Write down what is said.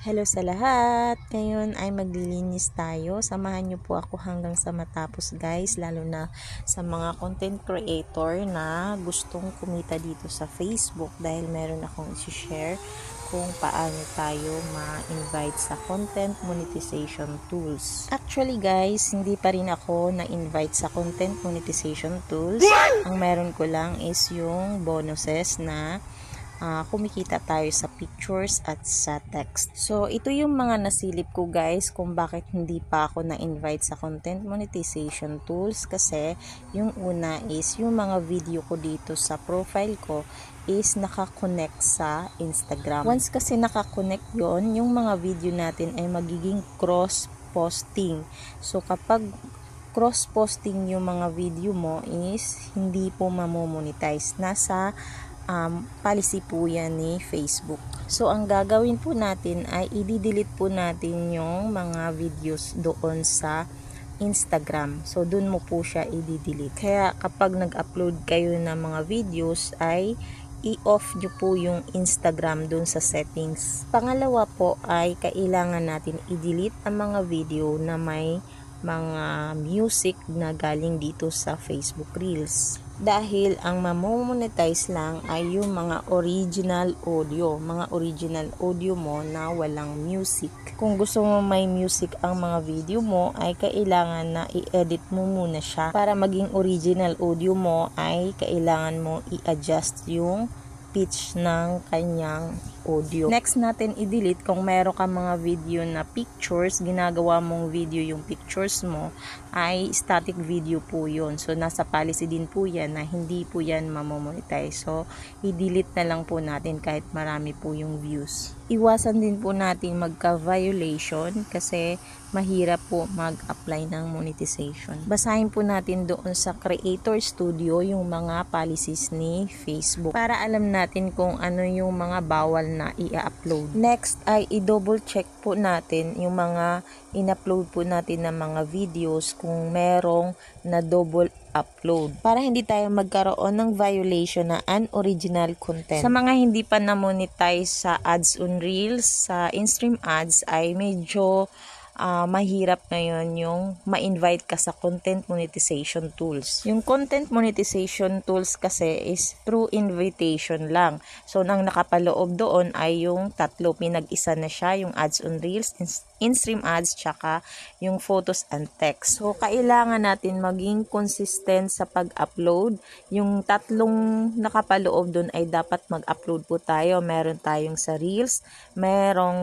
Hello sa lahat! Ngayon ay maglilinis tayo. Samahan niyo po ako hanggang sa matapos guys, lalo na sa mga content creator na gustong kumita dito sa Facebook dahil meron akong isi-share kung paano tayo ma-invite sa content monetization tools. Actually guys, hindi pa rin ako na-invite sa content monetization tools. Ang meron ko lang is yung bonuses na kumikita tayo sa pictures at sa text. So, ito yung mga nasilip ko guys kung bakit hindi pa ako na-invite sa content monetization tools kasi yung una is yung mga video ko dito sa profile ko is nakakonect sa Instagram. Once kasi nakakonect yon, yung mga video natin ay magiging cross-posting. So, kapag cross-posting yung mga video mo is hindi po mamomonetize. Nasa policy po yan ni Facebook. So, ang gagawin po natin ay i-delete po natin yung mga videos doon sa Instagram. So, doon mo po siya i-delete. Kaya, kapag nag-upload kayo ng mga videos ay i-off nyo po yung Instagram doon sa settings. Pangalawa po ay kailangan natin i-delete ang mga video na may mga music na galing dito sa Facebook Reels. Dahil ang mamomonetize lang ay yung mga original audio mo na walang music. Kung gusto mo may music ang mga video mo ay kailangan na i-edit mo muna siya. Para maging original audio mo ay kailangan mo i-adjust yung pitch ng kanyang audio. Next natin i-delete kung meron ka mga video na pictures, ginagawa mong video yung pictures mo, ay static video po yun. So, nasa policy din po yan na hindi po yan mamomonetize. So, i-delete na lang po natin kahit marami po yung views. Iwasan din po natin magka-violation kasi mahirap po mag-apply ng monetization. Basahin po natin doon sa Creator Studio yung mga policies ni Facebook para alam natin kung ano yung mga bawal na i-upload. Next ay i-double check po natin yung mga in-upload po natin ng mga videos kung merong na double upload para hindi tayo magkaroon ng violation na unoriginal content. Sa mga hindi pa na-monetize sa ads on Reels, sa in-stream ads ay medyo mahirap ngayon yung ma-invite ka sa content monetization tools. Yung content monetization tools kasi is through invitation lang. So, nang nakapaloob doon ay yung tatlo. Pinag-isa na siya, yung ads on Reels, in-stream ads, tsaka yung photos and text. So, kailangan natin maging consistent sa pag-upload. Yung tatlong nakapaloob doon ay dapat mag-upload po tayo. Meron tayong sa Reels, merong